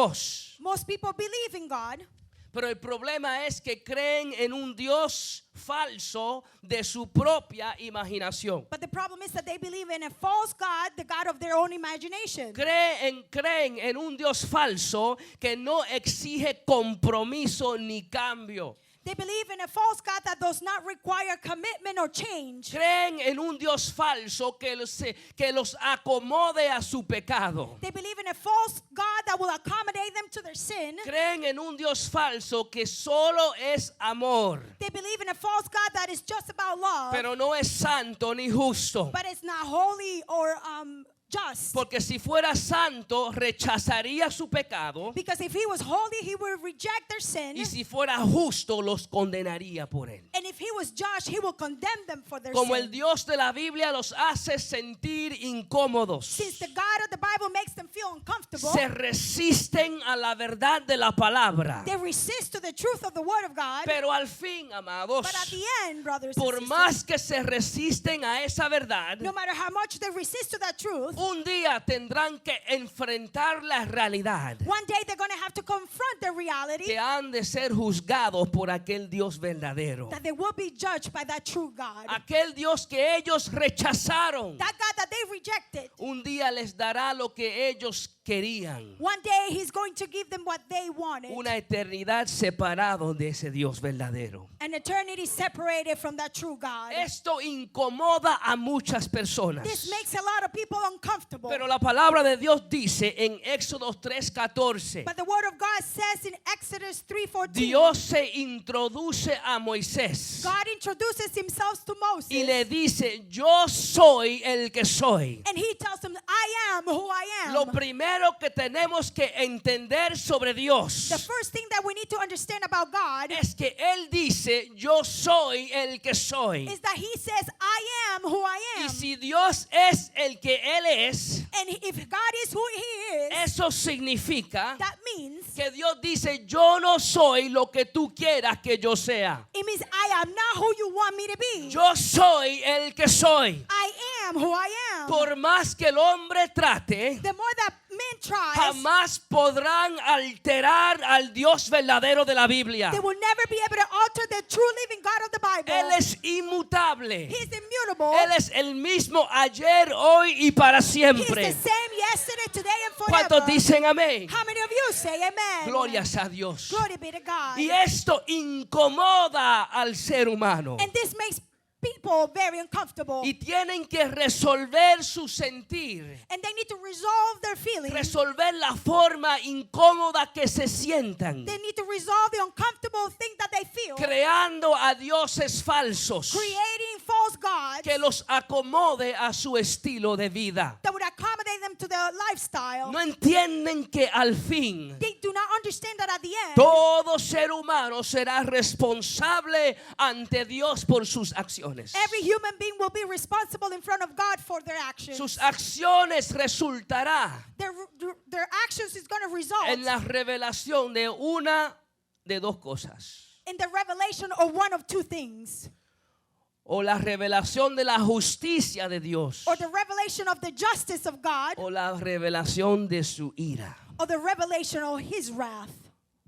Dios. Most people believe in God, Pero el problema es que creen en un Dios falso de su propia imaginación. but the problem is that they believe in a false God, the God of their own imagination. Creen en un Dios falso que no exige compromiso ni cambio. They believe in a false God that does not require commitment or change. Creen en un Dios falso que los acomode a su pecado. They believe in a false God that will accommodate them to their sin. Creen en un Dios falso que solo es amor, They believe in a false God that is just about love, pero no es santo ni justo. but it's not holy or just. Porque si fuera santo, rechazaría su pecado. Because if he was holy, he would reject their sin. Y si fuera justo, los condenaría por él. And if he was just, he will condemn them for their Como sin. el Dios de la Biblia los hace sentir incómodos. Since the God of the Bible makes them feel uncomfortable, Se resisten a la verdad de la palabra. they resist to the truth of the Word of God. Pero al fin, amados, But at the end, brothers and por sisters, más que se resisten a esa verdad, no matter how much they resist to that truth, un día tendrán que enfrentar la realidad one day they're going to have to confront the reality que han de ser juzgados por aquel Dios verdadero. that they will be judged by that true God. Aquel Dios que ellos rechazaron, That God that they rejected, un día les dará lo que ellos querían. one day he's going to give them what they wanted. Una eternidad separado de ese Dios verdadero. An eternity separated from that true God. Esto incomoda a muchas personas. This makes a lot of people uncomfortable. Pero la palabra de Dios dice en Éxodo 3:14, But the Word of God says in Exodus 3:14, Dios se introduce a Moisés God introduces himself to Moses. y le dice, yo soy el que soy. And he tells him, I am who I am. Lo primero que tenemos que entender sobre Dios The first thing that we need to understand about God es que Él dice, yo soy el que soy. is that he says, I am who I Y am. si Dios es el que Él es, And if God is who he is, eso significa that means, que Dios dice, yo no soy lo que tú quieras que yo sea. it means I am not who you want me to be. Yo soy el que soy. I am who I am. Por más que el hombre trate, The more that men tries, jamás podrán alterar al Dios verdadero de la Biblia. they will never be able to alter the true living God of the Bible. Él es inmutable. He's immutable. Él es el mismo ayer, hoy y para He's the siempre. same yesterday, today, and ¿Cuántos forever. dicen amén? How many of you say amen? Glorias a Dios. Glory be to God. Y esto incomoda al ser humano. And this makes people very uncomfortable. Y tienen que resolver su sentir. And they need to resolve their feelings. Resolver la forma incómoda que se sientan. They need to resolve the uncomfortable thing that they feel. Creando a dioses falsos Creating false gods que los acomode a su estilo de vida. that would accommodate them to their lifestyle. No entienden que al fin They do not understand that at the end, todo ser humano será responsable ante Dios por sus acciones. every human being will be responsible in front of God for their actions. Sus acciones resultará Their actions is going to result en la revelación de una de dos cosas. in the revelation of one of two things. O la revelación de la justicia de Dios. Or the revelation of the justice of God, O la revelación de su ira. or the revelation of his wrath.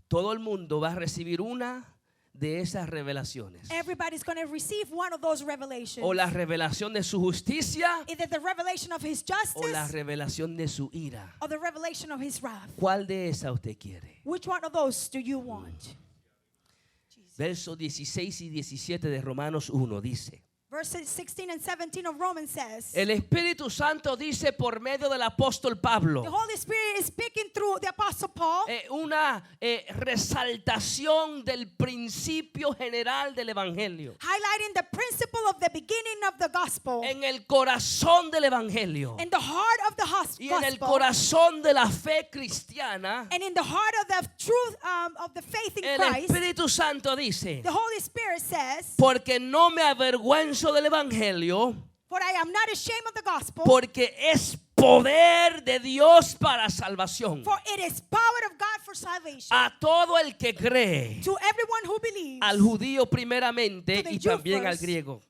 Todo el mundo va a recibir una de esas revelaciones. Everybody's going to receive one of those revelations. O la revelación de su justicia Either the revelation of his o la justice revelación de su ira. or the revelation of his wrath. ¿Cuál de esas usted quiere? Which one of those do you want? Versos 16 y 17 de Romanos 1 dice: Verses 16 and 17 of Romans says, el Espíritu Santo dice por medio del apóstol Pablo the Holy Spirit is speaking through the Apostle Paul, una resaltación del principio general del Evangelio. highlighting the principle of the beginning of the gospel En el corazón del Evangelio in the heart of the y en el gospel corazón de la fe cristiana, and in the heart of the truth of the faith in el Christ. Espíritu Santo dice: The Holy Spirit says, porque no me avergüenzo del Evangelio, for I am not ashamed of the gospel, porque es poder de Dios para salvación for it is power of God for salvation a todo el que cree, to everyone who believes, al judío primeramente To the y Jew también al first. griego.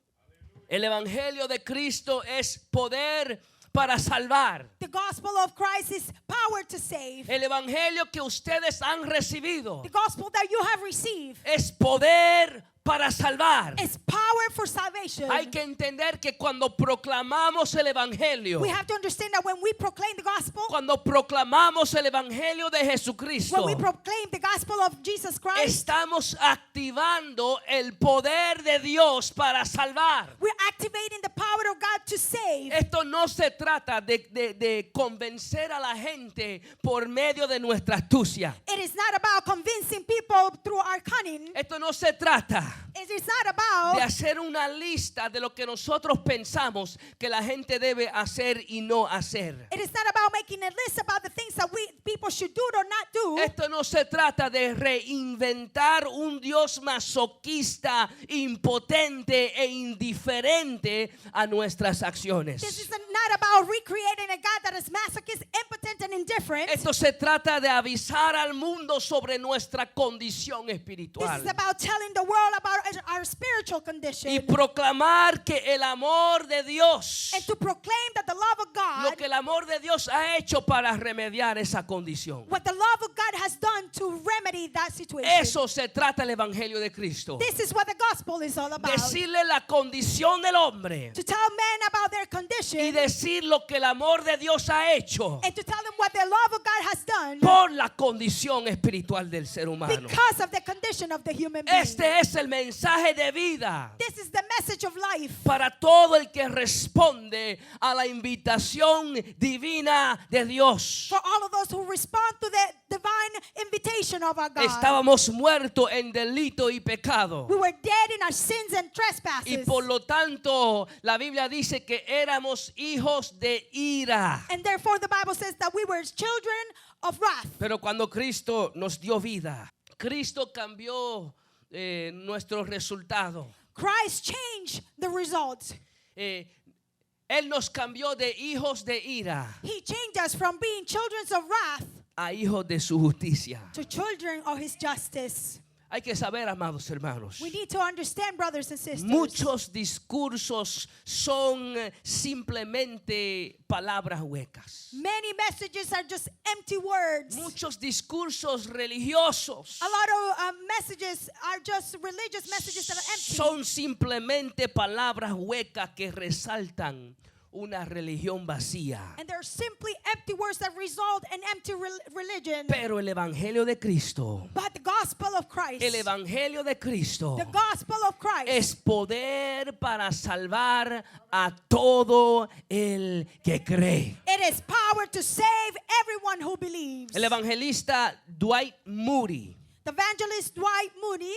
El Evangelio de Cristo es poder para salvar. The gospel of Christ is power to save. El evangelio que ustedes han recibido The gospel that you have received es poder para salvar. is power for salvation. Hay que entender que cuando proclamamos el evangelio, We have to understand that when we proclaim the gospel, cuando proclamamos el evangelio de Jesucristo, when we proclaim the gospel of Jesus Christ, estamos activando el poder de Dios para salvar. we're activating the power of God to save. Esto no se trata de convencer a la gente por medio de nuestra astucia. It is not about convincing people through our cunning. Esto no se trata It is not de about hacer una lista de lo que nosotros pensamos que la gente debe hacer y no hacer. It is not about making a list about the things that people should do or not do. Esto no se trata de reinventar un Dios masoquista, impotente e indiferente a nuestras acciones. This is not about recreating a God that is masochist, impotent, and indifferent. Esto se trata de avisar al mundo sobre nuestra condición This espiritual is about telling the world about our spiritual condition y proclamar que el amor de Dios, and to proclaim that the love of lo God, que el amor de Dios ha hecho para remediar esa condición. what the love of God has done to remedy that situation. Eso se trata el evangelio de Cristo. This is what the gospel is all about. Decirle la condición del hombre To tell men about their y condition decir lo que el amor de Dios ha hecho and to tell them what the love of God has done por la condición espiritual del ser humano. because of the condition of the human being. Este es el mensaje de vida This is the message of life para todo el que responde a la invitación divina de Dios. for all of those who respond to the divine invitation of our God. Estábamos muertos en delito y pecado. We were dead in our sins and Y trespasses. por lo tanto, la Biblia dice que éramos hijos de ira. And therefore the Bible says that we were children of wrath. Pero cuando Cristo nos dio vida, Cristo cambió nuestro resultado. Christ changed the results. Él nos cambió de hijos de ira He changed us from being children of wrath a hijos de su justicia. to children of his justice. Hay que saber, amados hermanos, We need to understand, brothers and sisters. muchos discursos son simplemente palabras huecas. Many messages are just empty words. Muchos discursos religiosos A lot of messages are just religious messages that are empty. son simplemente palabras huecas que resaltan una religión vacía. And they're simply empty words that result in empty religion. Pero el evangelio de Cristo, But the gospel of Christ, el evangelio de Cristo the gospel of Christ es poder para salvar a todo el que cree. it is power to save everyone who believes. El evangelista Dwight Moody The evangelist Dwight Moody,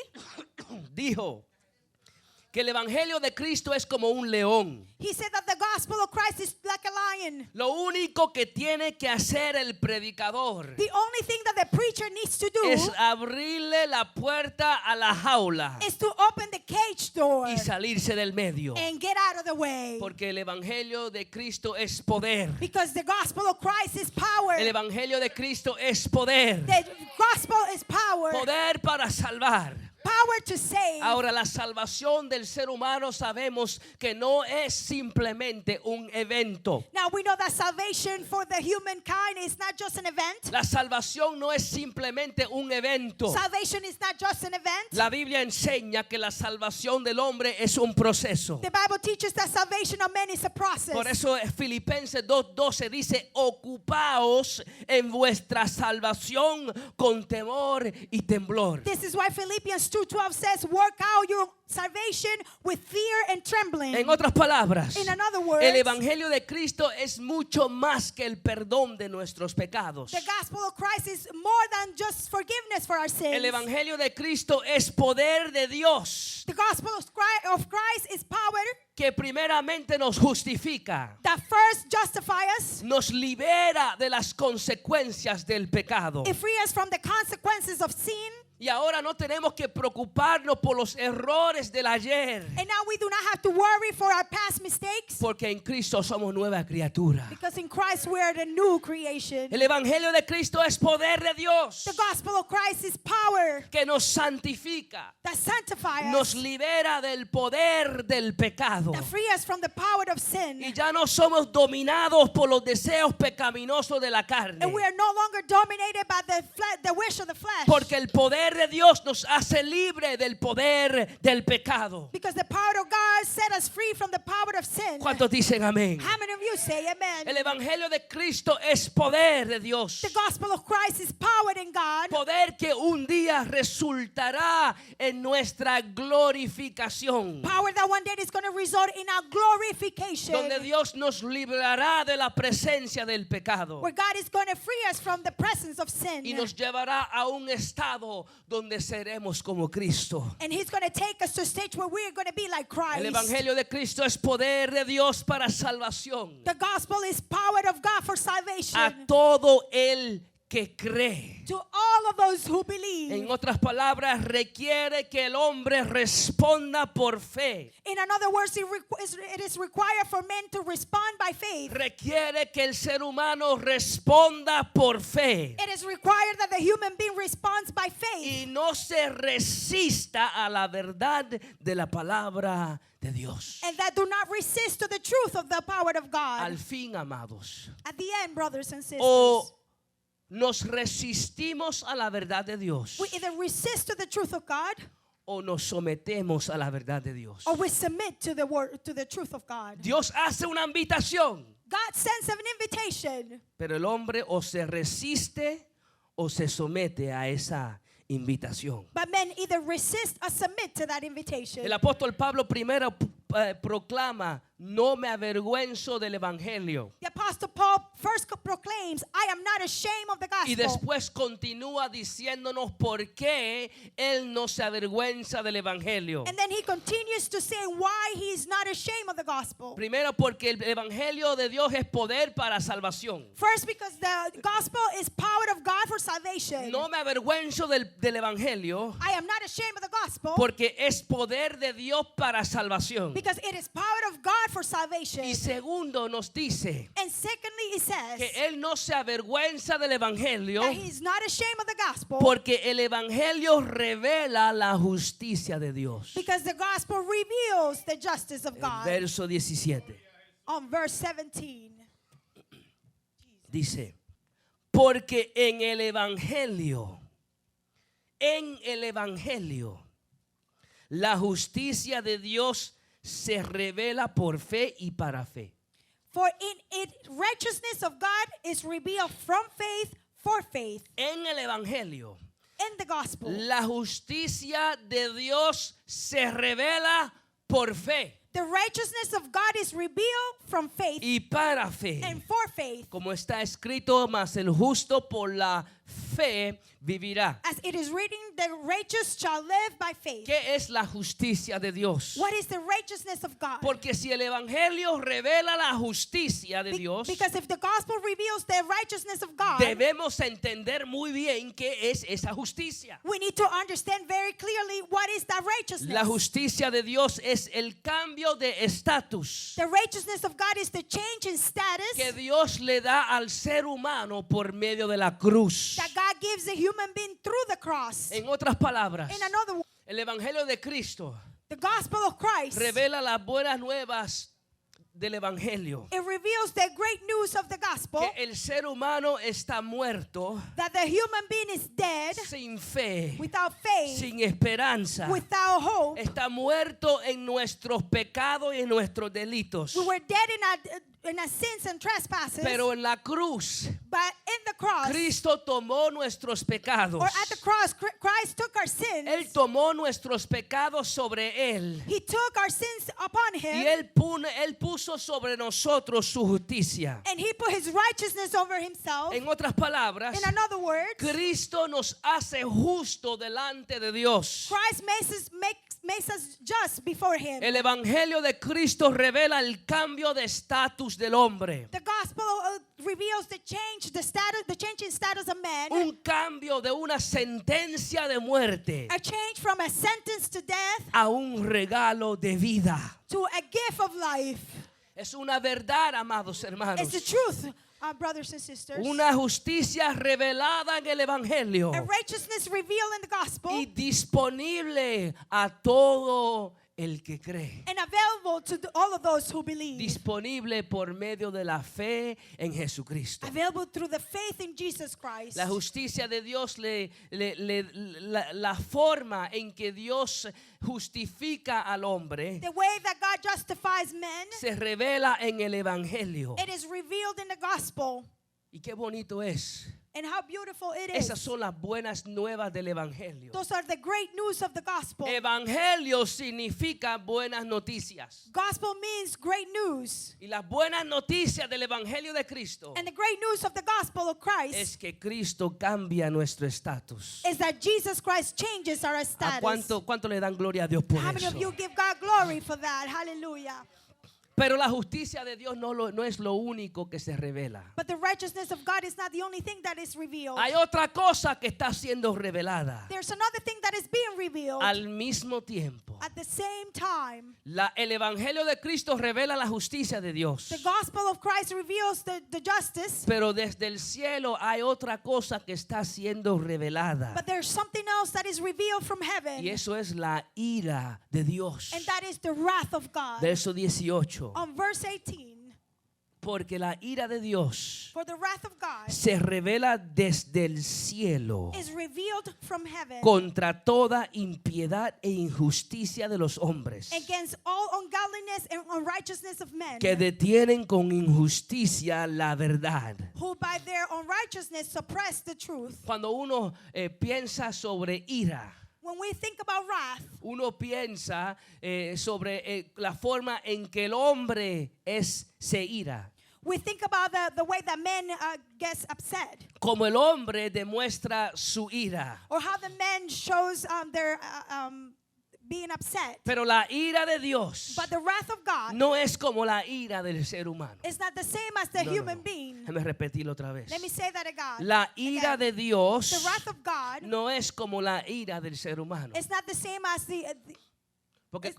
dijo que el evangelio de Cristo es como un león. he said that the gospel of Christ is like a lion. Lo único que tiene que hacer el predicador The only thing that the preacher needs to do es abrirle la puerta a la jaula is to open the cage door y salirse del medio. and get out of the way. Porque el evangelio de Cristo es poder. Because the gospel of Christ is power. El evangelio de Cristo es poder. The gospel is power. Poder para salvar. Power to save. Ahora, la salvación del ser humano sabemos que no es simplemente un evento. Now we know that salvation for the humankind is not just an event. La salvación no es simplemente un evento. Salvation is not just an event. La Biblia enseña que la salvación del hombre es un proceso. The Bible teaches that salvation of men is a process. Por eso Filipenses 2:12 dice: ocupaos en vuestra salvación con temor y temblor. This is why Philippians 2:12 says, work out your salvation with fear and trembling. En otras palabras, In another words, el evangelio de Cristo es mucho más que el perdón de nuestros pecados. the gospel of Christ is more than just forgiveness for our sins. El evangelio de Cristo es poder de Dios The gospel of Christ is power que primeramente nos justifica, that first justify us, nos libera de las consecuencias del pecado it frees us from the consequences of sin, Y ahora no tenemos que preocuparnos por los errores del ayer, And now we do not have to worry for our past mistakes, porque en Cristo somos nueva criatura. because in Christ we are the new creation. El evangelio de Cristo es poder de Dios The gospel of Christ is power que nos santifica, that sanctifies nos us, libera del poder del pecado. that free us from the power of sin. Y ya no somos dominados por los deseos pecaminosos de la carne, And we are no longer dominated by the wish of the flesh. porque el poder de Dios nos hace libre del poder del pecado. Because the power of God set us free from the power of sin. ¿Cuántos dicen amén? How many of you say amen? El evangelio de Cristo es poder de Dios. The gospel of Christ is powered in God. Poder que un día resultará en nuestra glorificación, Power that one day is going to result in our glorification. donde Dios nos librará de la presencia del pecado Where God is going to free us from the presence of sin. y nos llevará a un estado donde seremos como Cristo. And He's going to take us to a stage where we're going to be like Christ. El evangelio de Cristo es poder de Dios para salvación The gospel is power of God for a salvation todo el que cree. to all of those who believe. En otras palabras, requiere que el hombre responda por fe. In other words, it is required for men to respond by faith. Requiere que el ser humano responda por fe It is required that the human being responds by faith y no se resista a la verdad de la palabra de Dios. and that do not resist to the truth of the power of God. Al fin, amados, At the end, brothers and sisters, o nos resistimos a la verdad de Dios we either resist to the truth of God o nos sometemos a la verdad de Dios. or we submit to the word, to the truth of God. Dios hace una invitación, God sends an invitation, pero el hombre o se resiste o se somete a esa invitación. but men either resist or submit to that invitation. El apóstol Pablo primero proclama: no me avergüenzo del evangelio. The apostle Paul first proclaims, I am not ashamed of the Y gospel. después continúa diciéndonos por qué él no se avergüenza del evangelio. And then he continues to say why he is not ashamed of the gospel. Primero, porque el evangelio de Dios es poder para salvación. First, because the gospel is power of God for salvation. No me avergüenzo del evangelio I am not ashamed of the gospel porque es poder de Dios para salvación. because it is power of God for salvation. Y segundo, nos dice And secondly, it says que él no se avergüenza del evangelio that he's not ashamed of the gospel porque el evangelio revela la justicia de Dios. because the gospel reveals the justice of God. Verso 17 On verse 17, dice: porque en el evangelio, la justicia de Dios se revela por fe y para fe. for in it righteousness of God is revealed from faith for faith. En el evangelio, In the gospel, la justicia de Dios se revela por fe the righteousness of God is revealed from faith y para fe. and for faith. Como está escrito: mas el justo por la fe vivirá. As it is written, the righteous shall live by faith. ¿Qué es la justicia de Dios? What is the righteousness of God? Porque si el evangelio revela la justicia de Dios, Because if the gospel reveals the righteousness of God, debemos entender muy bien qué es esa justicia. we need to understand very clearly what is that righteousness. La justicia de Dios es el cambio de estatus The righteousness of God is the change in status que Dios le da al ser humano por medio de la cruz. that God gives the human being through the cross. En otras palabras, In another word, el evangelio de Cristo the gospel of Christ, revela las buenas nuevas del evangelio. it reveals the great news of the gospel Que el ser humano está muerto that the human being is dead sin fe, without faith, sin esperanza. without hope. Está muerto en nuestros pecados y en nuestros delitos. We were dead in our sins and trespasses, Pero en la cruz, but in the cross, Cristo tomó nuestros pecados or at the cross, Christ took our sins sins. Él tomó nuestros pecados sobre Él. He took our sins upon Y him. Él puso sobre nosotros su justicia. And he put his righteousness over himself. En otras palabras, In another words, Cristo nos hace justo delante de Dios. Christ makes us just before him. El Evangelio de Cristo revela el cambio de estatus del hombre. The gospel reveals the change in status of man. Un cambio de una sentencia de muerte A change from a sentence to death a un regalo de vida. to a gift of life. Es una verdad, amados hermanos. It's the truth, brothers and sisters. Una justicia revelada en el Evangelio A righteousness revealed in the gospel y disponible a todo el que cree. and available to all of those who believe. Disponible por medio de la fe en Jesucristo. Available through the faith in Jesus Christ. La justicia de Dios, la forma en que Dios justifica al hombre, The way that God justifies men, se revela en el Evangelio. it is revealed in the gospel. Y qué bonito es. And how beautiful it Esas is. son las buenas nuevas del Evangelio. Those are the great news of the gospel. Evangelio significa buenas noticias. Gospel means great news. Y las buenas noticias del Evangelio de Cristo And the great news of the gospel of Christ es que Cristo cambia nuestro estatus. is that Jesus Christ changes our ¿A status. cuánto le dan gloria a Dios por How many of eso? you give God glory for that? Hallelujah. Pero la justicia de Dios no es lo único que se revela. But the righteousness of God is not the only thing that is revealed. Hay otra cosa que está siendo revelada. There's another thing that is being revealed Al mismo tiempo, at the same time. el Evangelio de Cristo revela la justicia de Dios. The gospel of Christ reveals the justice, Pero desde el cielo hay otra cosa que está siendo revelada. but there's something else that is revealed from heaven, Y eso es la ira de Dios. and that is the wrath of God. Verso 18. On verse 18, Porque la ira de Dios for the wrath of God se revela desde el cielo is revealed from heaven contra toda impiedad e injusticia de los hombres, against all ungodliness and unrighteousness of men, que detienen con injusticia la verdad. who by their unrighteousness suppress the truth. Cuando uno piensa sobre ira, When we think about wrath, uno piensa sobre la forma en que el hombre se ira. we think about the way that men gets upset, Como el hombre demuestra su ira. or how the men shows their being upset. Pero la ira de Dios But the wrath of God no es como la ira del ser humano. is not the same as the No, human no. being. Déjame repetirlo otra vez. Let me say that again. La ira de The Dios wrath of God no es como la ira del ser humano. is not the same as the Porque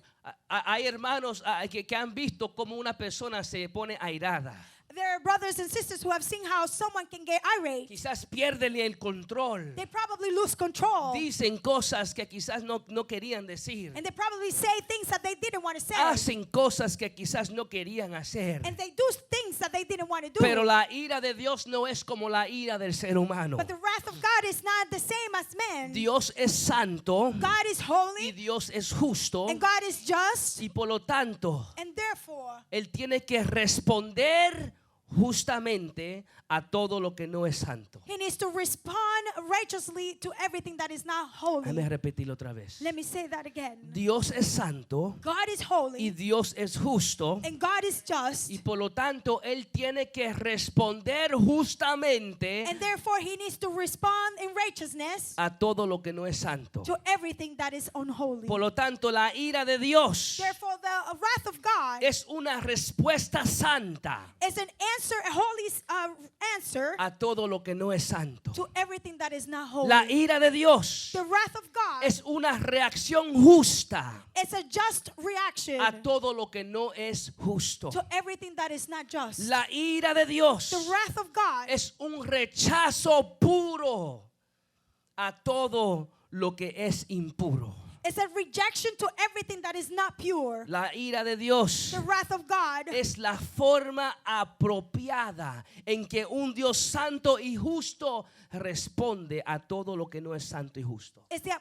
hay hermanos que han visto cómo una persona se pone airada. there are brothers and sisters who have seen how someone can get irate. Quizás pierden el control. They probably lose control. Dicen cosas que quizás no querían decir. And they probably say things that they didn't want to say. Hacen cosas que quizás no querían hacer. And they do things that they didn't want to do. Pero la ira de Dios no es como la ira del ser humano. But the wrath of God is not the same as men. Dios es santo God is y holy Dios es justo. and God is just. Y por lo tanto, And therefore, Él tiene que responder justamente a todo lo que no es santo. he needs to respond righteously to everything that is not Déjame holy. repetirlo otra vez. Let me say that again. Dios es santo God is y holy Dios es justo. and God is just. Y por lo tanto, Él tiene que responder justamente And therefore, he needs to respond in righteousness a todo lo que no es santo. to everything that is unholy. Por lo tanto, la ira de Dios Therefore, the wrath of God es una respuesta santa is an answer, a holy answer a todo lo que no es santo. to everything that is not holy. La ira de Dios The wrath of God es una reacción justa is a just reaction a todo lo que no es justo. to everything that is not just. La ira de Dios The wrath of God es un rechazo puro a todo lo que es impuro. is a rejection to everything that is not pure. La ira de Dios The wrath of God es la forma apropiada en que un Dios santo y justo responde a todo lo que no es santo y justo. is the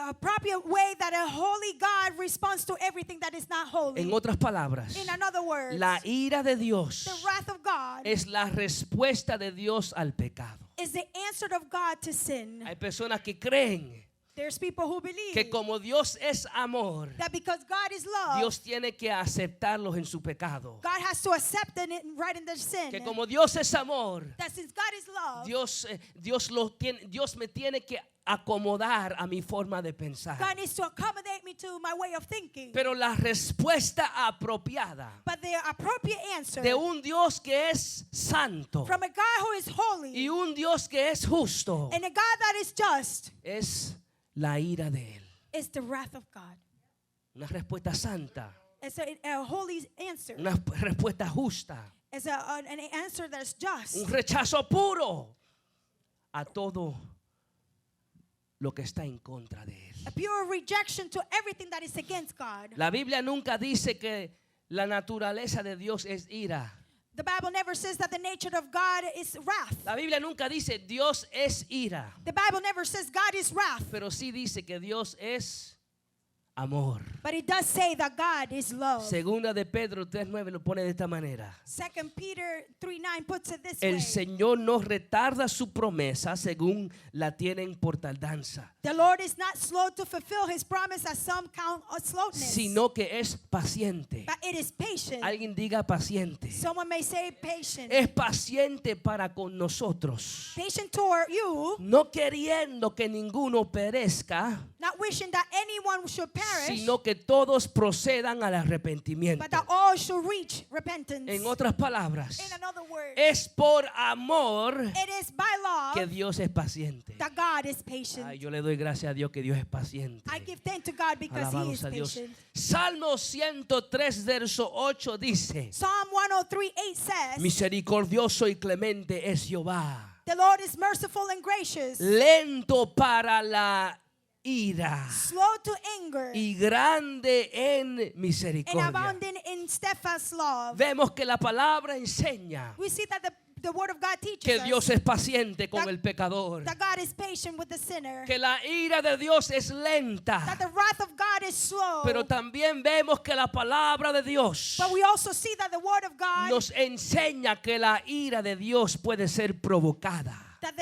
appropriate way that a holy God responds to everything that is not holy. En otras palabras, In another words, la ira de Dios the wrath of God es la respuesta de Dios al pecado. is the answer of God to sin. Hay personas que creen There's people who believe que como Dios es amor, that because God is love, Dios tiene que aceptarlos en su pecado. God has to accept them right in their sin. Que como Dios es amor, That since God is love, Dios me tiene que acomodar a mi forma de pensar. God needs to accommodate me to my way of thinking. Pero la respuesta apropiada But the appropriate answer de un Dios que es santo from a God who is holy y un Dios que es justo and a God that is just es la ira de Él. is the wrath of God. Una respuesta santa, It's a holy answer. una respuesta justa, It's an answer that's just. un rechazo puro a todo lo que está en contra de Él. A pure rejection to everything that is against God. La Biblia nunca dice que la naturaleza de Dios es ira. The Bible never says that the nature of God is wrath. La Biblia nunca dice Dios es ira, The Bible never says God is wrath. pero sí dice que Dios es amor. But it does say that God is love. Segunda de Pedro 3:9 lo pone de esta manera. 2 Peter 3:9 puts it this El way. Señor no retarda su promesa según la tienen por tardanza, The Lord is not slow to fulfill his promise as some count slowness. sino que es paciente. But it is patient. Alguien diga paciente. Someone may say patient. Es paciente para con nosotros, Patient toward you, no queriendo que ninguno perezca, not wishing that anyone should perish, sino que todos procedan al arrepentimiento. but that all should reach repentance. En otras palabras, In another word, es por amor it is by love que Dios es paciente. that God is patient. Ay, yo le doy gracias a Dios que Dios es paciente. I give thanks to God because he Alabados is a Dios. patient. Salmo 103 verso 8 dice: Psalm 103:8 says, misericordioso y clemente es Jehová, the Lord is merciful and gracious, lento para la ira slow to anger, y grande en and misericordia. abounding in steadfast love. Vemos que la palabra enseña We see that the word of God teaches que us Dios es paciente con That- el pecador, that God is patient with the sinner, que la ira de Dios es that lenta, the wrath of God is slow. pero también vemos que la palabra de Dios But we also see that the word of God, nos enseña que la ira de Dios puede ser provocada. that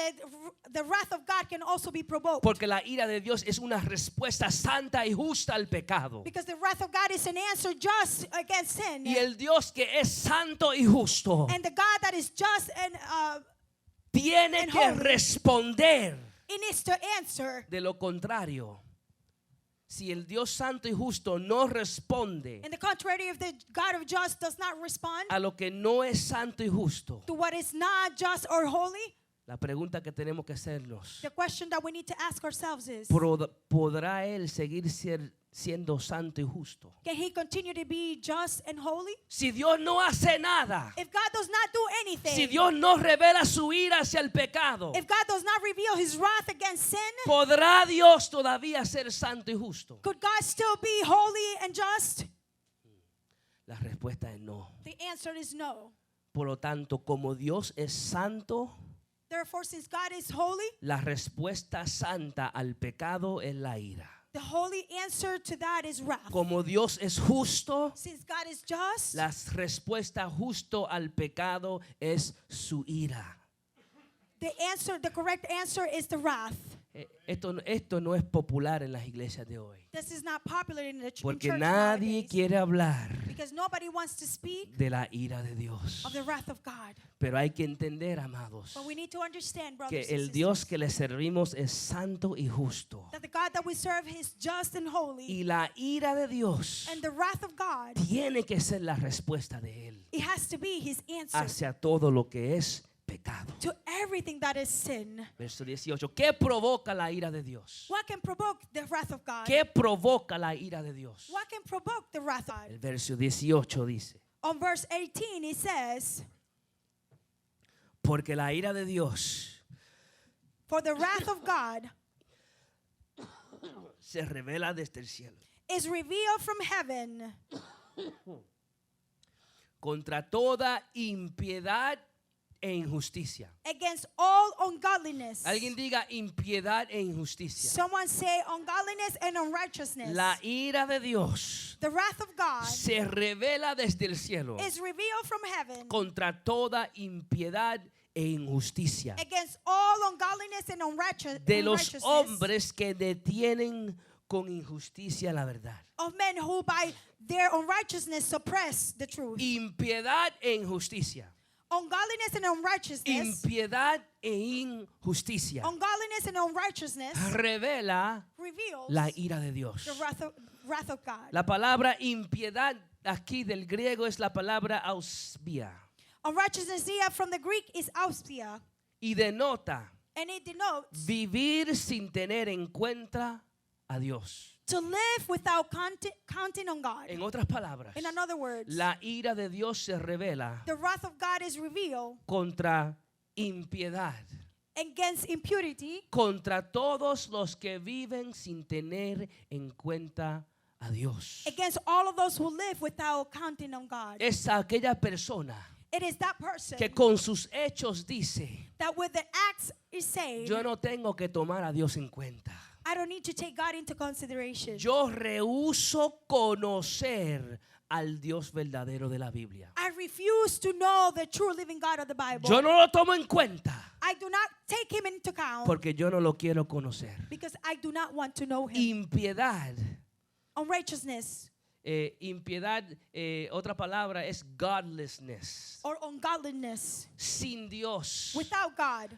the wrath of God can also be provoked. Porque la ira de Dios es una respuesta santa y justa al pecado. Because the wrath of God is an answer just against sin. Y el Dios que es santo y justo And the God that is just and tiene and que holy. responder. it needs to answer. De lo contrario, si el Dios santo y justo no responde And the contrary, if the God of just does not respond a lo que no es santo y justo, to what is not just or holy, la pregunta que tenemos que hacernos: the question that we need to ask ourselves is, ¿podrá Él seguir siendo santo y justo? can he continue to be just and holy? Si Dios no hace nada, If God does not do anything, si Dios no revela su ira hacia el pecado, if God does not reveal his wrath against sin, ¿podrá Dios todavía ser santo y justo? could God still be holy and just? La respuesta es no. The answer is no. Por lo tanto, como Dios es santo, Therefore, since God is holy, la respuesta santa al pecado es la ira. the holy answer to that is wrath. Como Dios es justo, Since God is just, la respuesta justo al pecado es su ira. the correct answer is the wrath. Esto no es popular en las iglesias de hoy, This is not popular in the porque church nadie nowadays, quiere hablar because nobody wants to speak de la ira de Dios. of the wrath of God. Pero hay que entender, amados, But we need to understand, brothers que and el sisters, Dios que le servimos es santo y justo. that the God that we serve is just and holy, Y la ira de Dios and the wrath of God, tiene que ser la respuesta de Él it has to be his answer hacia todo lo que es pecado. to everything that is sin. Verso 18. ¿Qué provoca la ira de Dios? What can provoke the wrath of God? ¿Qué provoca la ira de Dios? What can provoke the wrath of God? El verso 18 dice: On verse 18 it says, porque la ira de Dios for the wrath of God se revela desde el cielo is revealed from heaven contra toda impiedad e injusticia. against all ungodliness. Alguien diga impiedad e injusticia. Someone say ungodliness and unrighteousness. La ira de Dios The wrath of God se revela desde el cielo is revealed from heaven contra toda impiedad e injusticia against all ungodliness and de los unrighteousness hombres que detienen con injusticia la verdad. of men who by their unrighteousness suppress the truth. Impiedad e injusticia. Ungodliness and unrighteousness, Impiedad e injusticia ungodliness and unrighteousness revela reveals la ira de Dios. the wrath of God. La palabra impiedad aquí del griego es la palabra auspia Unrighteousness here from the Greek is auspia, y denota and it denotes vivir sin tener en cuenta a Dios. to live without counting on God. En otras palabras, In other words, la ira de Dios se revela the wrath of God is revealed contra impiedad, against impurity, contra todos los que viven sin tener en cuenta a Dios. against all of those who live without counting on God. Es aquella persona It is that person que con sus hechos dice, that with the acts is saying, yo no tengo que tomar a Dios en cuenta. I don't need to take God into consideration. Yo rehúso conocer al Dios verdadero de la Biblia. I refuse to know the true living God of the Bible. Yo no lo tomo en cuenta I do not take him into account porque yo no lo quiero conocer. because I do not want to know him. Impiedad. Unrighteousness Impiedad, otra palabra es godlessness. or ungodliness Sin Dios. without God,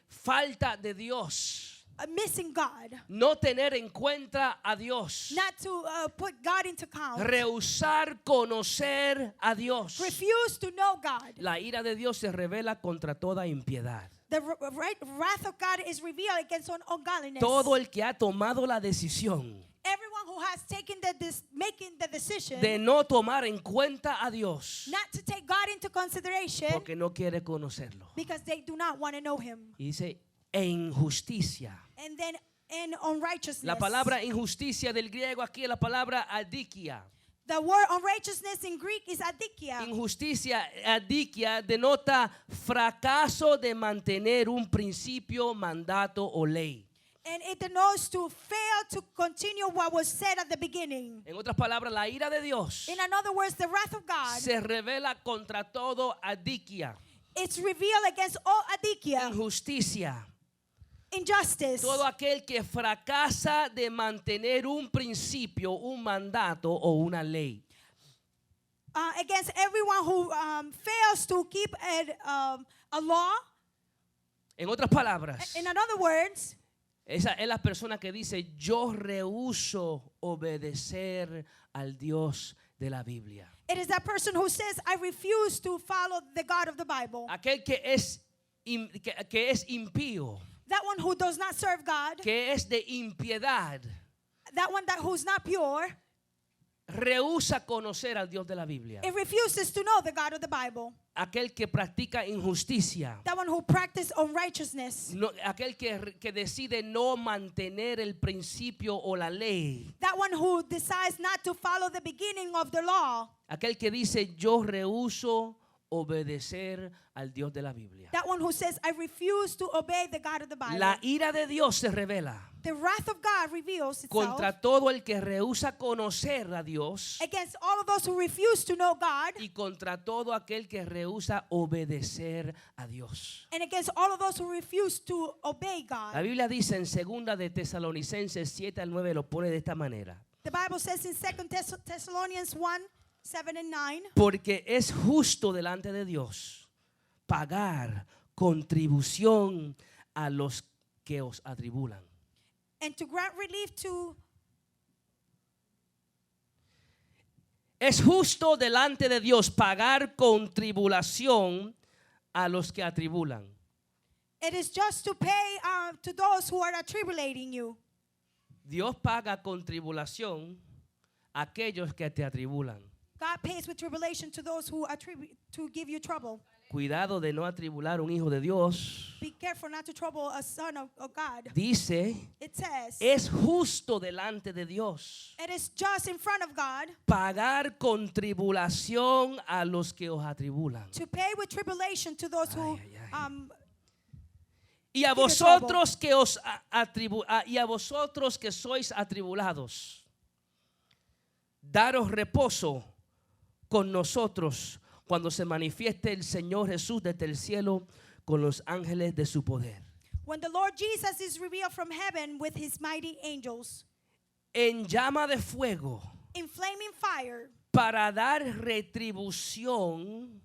Falta de Dios. missing God, No tener en cuenta a Dios. not to put God into account, Rehusar conocer a Dios. refuse to know God. La ira de Dios se revela contra toda impiedad. The wrath of God is revealed against ungodliness. Todo el que ha tomado la decisión Everyone who has taken making the decision de no tomar en cuenta a Dios not to take God into consideration porque no quiere conocerlo. because they do not want to know him. Y dice, e injusticia. And then in unrighteousness. La palabra injusticia del griego aquí es la palabra adikia. The word unrighteousness in Greek is adikia. Injusticia, adikia, denota fracaso de mantener un principio, mandato o ley. And it denotes to fail to continue what was said at the beginning. En otras palabras, la ira de Dios In other words, the wrath of God, se revela contra todo adikia, it's revealed against all adikia, injusticia. injustice. Todo aquel que fracasa de mantener un principio, un mandato o una ley. Against everyone who fails to keep a law. En otras palabras, In other words, esa es la persona que dice, yo rehúso obedecer al Dios de la Biblia. it is that person who says, I refuse to follow the God of the Bible. Aquel que es impío, That one who does not serve God, que es de impiedad, that one who's not pure, rehúsa conocer al Dios de la Biblia. it refuses to know the God of the Bible. Aquel que practica injusticia, That one who practices unrighteousness. aquel que decide no mantener el principio o la ley. That one who decides not to follow the beginning of the law. Aquel que dice yo rehúso obedecer al Dios de la Biblia. That one who says, I refuse to obey the God of the Bible. La ira de Dios se revela The wrath of God reveals itself contra todo el que rehúsa conocer a Dios against all of those who refuse to know God y contra todo aquel que rehúsa obedecer a Dios. and against all of those who refuse to obey La God. Biblia dice en 2 de Tesalonicenses 7 al 9 lo pone de esta manera. The Bible says in 2 Thessalonians 1, 7 and 9, Porque es justo delante de Dios pagar contribución a los que os atribulan. and to grant relief to Es justo delante de Dios pagar contribución a los que atribulan. it is just to pay to those who are tribulating you. Dios paga contribución a aquellos que te atribulan. God pays with tribulation to those who to give you trouble. Cuidado de no atribular un hijo de Dios. Be careful not to trouble a son of God. Dice, It says, es justo delante de Dios it is just in front of God pagar contribución a los que os atribulan. to pay with tribulation to those who Ay, ay, ay. Y a Give you vosotros que y a vosotros que sois atribulados, daros reposo con nosotros cuando se manifieste el Señor Jesús desde el cielo con los ángeles de su poder. When the Lord Jesus is revealed from heaven with his mighty angels En llama de fuego in flaming fire para dar retribución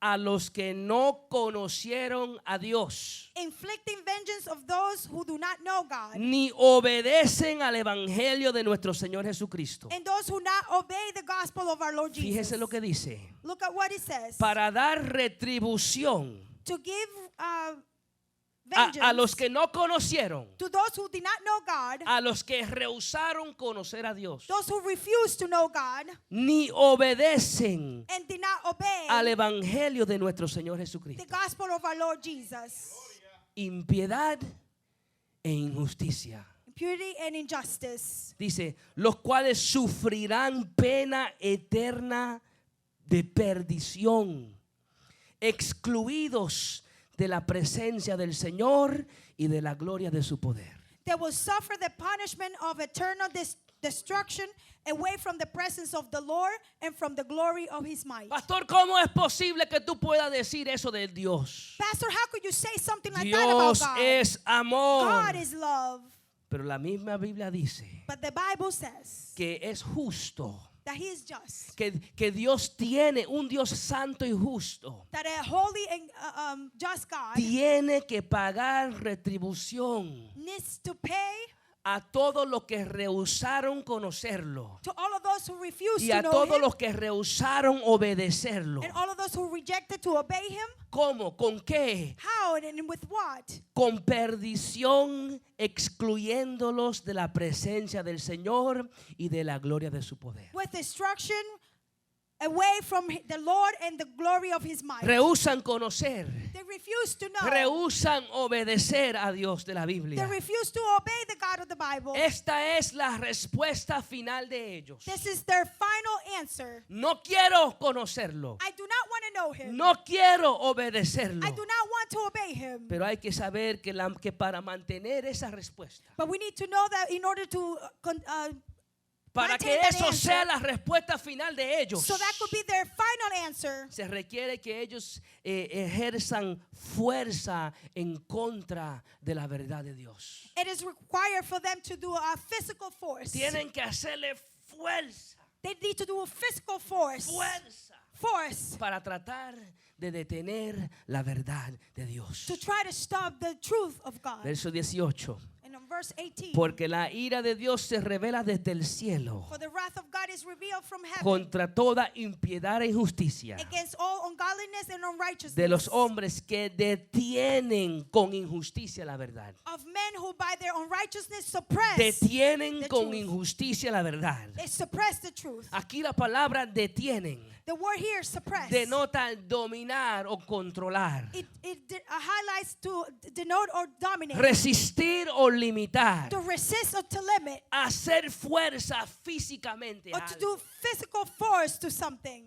a los que no conocieron a Dios, inflicting vengeance of those who do not know God ni obedecen al evangelio de nuestro Señor Jesucristo. and those who not obey the gospel of our Lord Jesus. Fíjese lo que dice. Look at what it says. Para dar retribución To give a los vengeance que no conocieron, to those who did not know God, a los que rehusaron conocer a Dios, those who refused to know God ni obedecen and did not obey al evangelio de nuestro Señor the Jesucristo. gospel of our Lord Jesus. Impiedad e injusticia. Impurity and injustice. Dice, los cuales sufrirán pena eterna de perdición, excluidos de la presencia del Señor y de la gloria de su poder. They will suffer the punishment of eternal destruction away from the presence of the Lord and from the glory of his might. Pastor, ¿cómo es posible que tú puedas decir eso de Dios? Pastor, how could you say something like that about Dios God? es amor. God is love. Pero la misma Biblia dice But the Bible says que es justo, that he is just. que Dios tiene, un Dios santo y justo, That a holy and just God tiene que pagar retribución needs to pay a todos los que rehusaron conocerlo to all of those who refuse y to a know todos him los que rehusaron obedecerlo. and all of those who rejected to obey him. ¿Cómo? ¿Con qué? How and with what? Con perdición, excluyéndolos de la presencia del Señor y de la gloria de su poder. With destruction away from the Lord and the glory of his might. Rehusan conocer, They refuse to know. rehusan obedecer a Dios de la They Biblia. refuse to obey the God of the Bible. Esta es la respuesta final de ellos. This is their final answer. No quiero conocerlo, I do not want to know him. no quiero obedecerlo. I do not want to obey him. Pero hay que saber que para mantener esa respuesta, But we need to know that in order to para que maintain that eso answer, sea la respuesta final de ellos, so that could be their final answer, se requiere que ellos ejerzan fuerza en contra de la verdad de Dios. it is required for them to do a physical force. Tienen que hacerle fuerza, They need to do a physical force. fuerza Force para tratar de detener la verdad de Dios. to try to stop the truth of God. Verso 18. And in verse 18, Porque la ira de Dios se revela desde el cielo for the wrath of God is revealed from heaven contra toda impiedad e injusticia against all ungodliness and unrighteousness de los hombres que detienen con injusticia la verdad. of men who by their unrighteousness suppress Detienen the con truth. injusticia la verdad. They suppress the truth. Aquí la palabra detienen The word here, suppress, denota dominar o controlar, it highlights to denote or dominate, resistir o limitar, to resist or to limit, hacer fuerza físicamente, a or to algo. do physical force to something,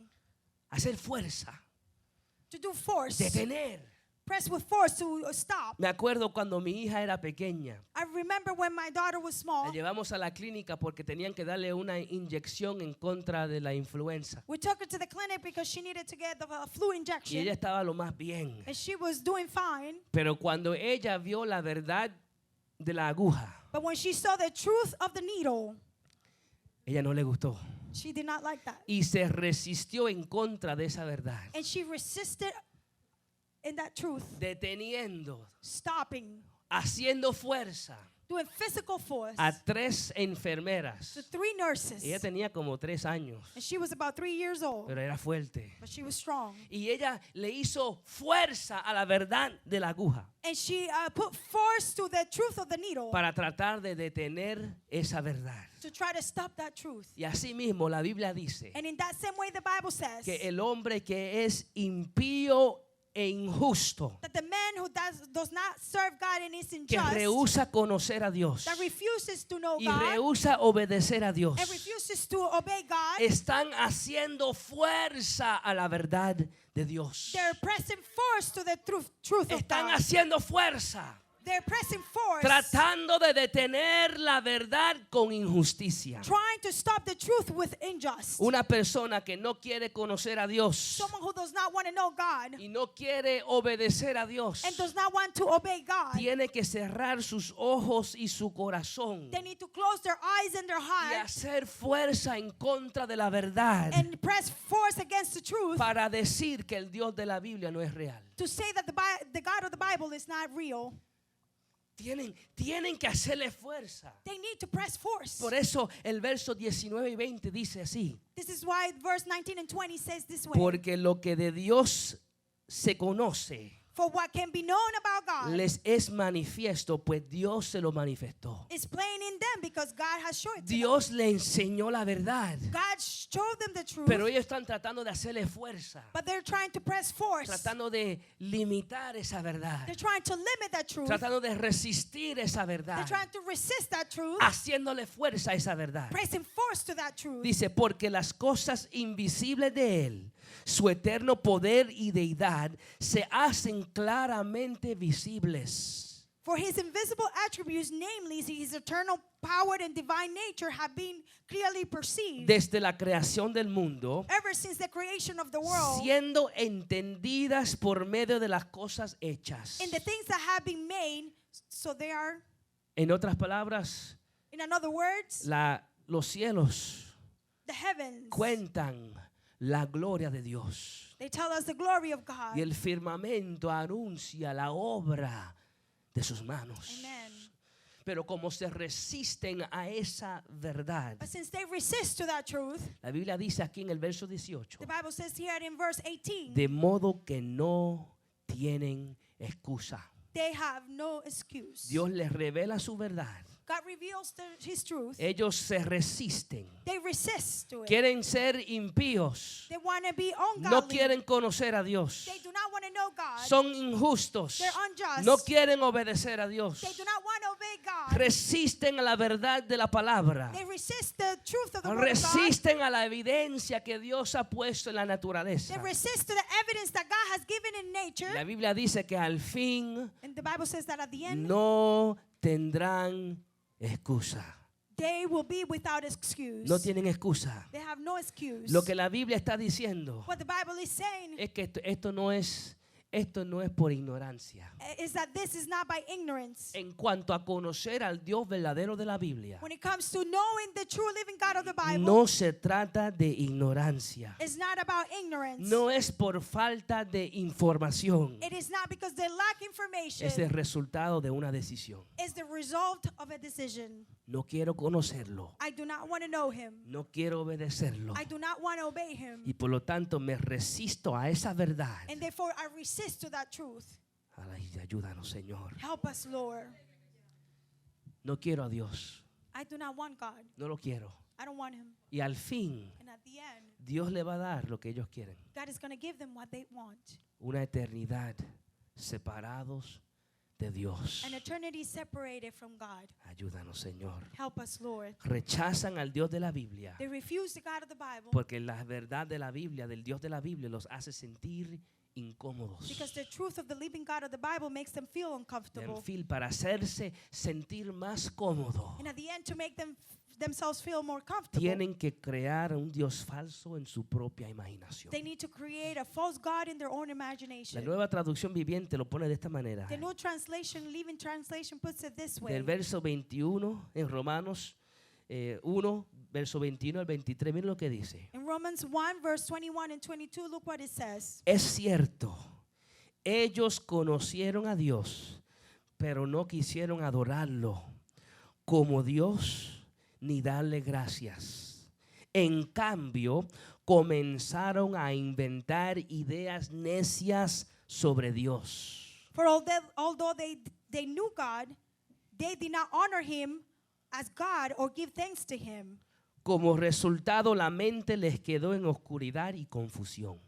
Hacer fuerza, to do force, detener. press with force to stop. Me acuerdo cuando mi hija era pequeña. I remember when my daughter was small, La llevamos a la clínica porque tenían que darle una inyección en contra de la influenza. we took her to the clinic because she needed to get the flu Y injection, ella estaba lo más bien. and she was doing fine. Pero cuando ella vio la verdad de la aguja, But when she saw the truth of the needle, ella no le gustó. she did not like that. Y se resistió en contra de esa verdad. And she resisted in that truth, Deteniendo, stopping, haciendo fuerza doing physical force a 3 enfermeras. to 3 nurses. Ella tenía como 3 años, And she was about 3 years old, pero era fuerte. but she was strong. Y ella le hizo fuerza a la verdad de la aguja And she put force to the truth of the needle para tratar de detener esa verdad. to try to stop that truth. Y así mismo la Biblia dice And in that same way, the Bible says que el hombre que es impío e injusto, that the man who does not serve God and is que unjust, rehúsa conocer a Dios that refuses to know y God rehúsa obedecer a Dios, and refuses to obey God, están haciendo fuerza a la verdad de Dios. they're pressing force to the truth of Están God. haciendo fuerza. They're pressing forth, tratando de detener la verdad con injusticia. trying to stop the truth with injustice. Una persona que no quiere conocer a Dios Someone who does not want to know God y no quiere obedecer a Dios and does not want to obey God, tiene que cerrar sus ojos y su corazón they need to close their eyes and their y heart hacer fuerza en contra de la verdad and press force against the truth para decir que el Dios de la Biblia no es real. to say that the God of the Bible is not real. Tienen que hacerle fuerza. They need to press force. Por eso el verso 19 y 20 dice así: This is why verse 19 and 20 says this way. porque lo que de Dios se conoce For what can be known about God les es manifiesto, pues Dios se lo manifestó. is plain in them because God has shown it to them. Dios le enseñó la verdad, God showed them the truth, pero ellos están tratando de hacerle fuerza, but they're trying to press force. tratando de limitar esa verdad, They're trying to limit that truth. tratando de resistir esa They're verdad, trying to resist that truth, haciéndole fuerza a esa verdad. pressing force to that truth. Dice, porque las cosas invisibles de Él, su eterno poder y deidad, se hacen claramente visibles. For his invisible attributes, namely his eternal power and divine nature, have been clearly perceived Desde la creación del mundo, ever since the creation of the world, siendo entendidas por medio de las cosas hechas. in the things that have been made, so they are, En otras palabras, in other words, los cielos the heavens. cuentan la gloria de Dios. They tell us the glory of God. Y el firmamento anuncia la obra de sus manos. Amen. Pero como se resisten a esa verdad, But since they resist to that truth, la Biblia dice aquí en el verso 18, the Bible says here in verse 18, de modo que no tienen excusa. they have no excuse. Dios les revela su verdad. God reveals his truth. Ellos se resisten. They resist to it. Quieren ser impíos. They want to be ungodly. No quieren conocer a Dios. They do not want to know God. Son injustos. They're unjust. No quieren obedecer a Dios. They do not want to obey God. Resisten a la verdad de la palabra. They resist the truth of the word of God. Resisten a la evidencia que Dios ha puesto en la naturaleza. They resist to the evidence that God has given in nature. La Biblia dice que al fin And the Bible says that at the end, no tendrán excusa. they will be without excuse. No tienen excusa. They have no excuse. Lo que la Biblia está diciendo What the Bible is saying es que esto no es por ignorancia. is that this is not by ignorance. En cuanto a conocer al Dios verdadero de la Biblia, When it comes to knowing the true living God of the Bible, no se trata de ignorancia. it's not about ignorance. No es por falta de información. It is not because they lack information. Es el resultado de una decisión. It's the result of a decision. No quiero conocerlo. I do not want to know him. No quiero obedecerlo. I do not want to obey him. Y por lo tanto me resisto a esa verdad. And therefore I resist to that truth. Ay, ayúdanos, Señor. Help us, Lord. No quiero a Dios. I do not want God. No lo quiero. I don't want him. Y al fin, And at the end, Dios le va a dar lo que ellos quieren. God is going to give them what they want. Una eternidad separados de Dios. An eternity separated from God. Ayúdanos, Señor. Help us, Lord. Rechazan al Dios de la Biblia They refuse the God of the Bible porque la verdad de la Biblia, del Dios de la Biblia, los hace sentir incómodos. because the truth of the living God of the Bible makes them feel En uncomfortable. fin, para hacerse sentir más cómodo, And at the end, to make themselves feel more comfortable, tienen que crear un Dios falso en su propia imaginación. they need to create a false God in their own La imagination. nueva traducción viviente lo pone de esta manera. The New Translation, Living Translation, puts it this way. Del verso 21 en Romanos 1, verso 21 al 23, miren lo que dice. In Romans 1, verse 21 and 22, look what it says. Es cierto, ellos conocieron a Dios, pero no quisieron adorarlo como Dios ni darle gracias. En cambio, comenzaron a inventar ideas necias sobre Dios. For although they knew God, they did not honor him as God or give thanks to him. Como resultado, la mente les quedó en oscuridad y confusión.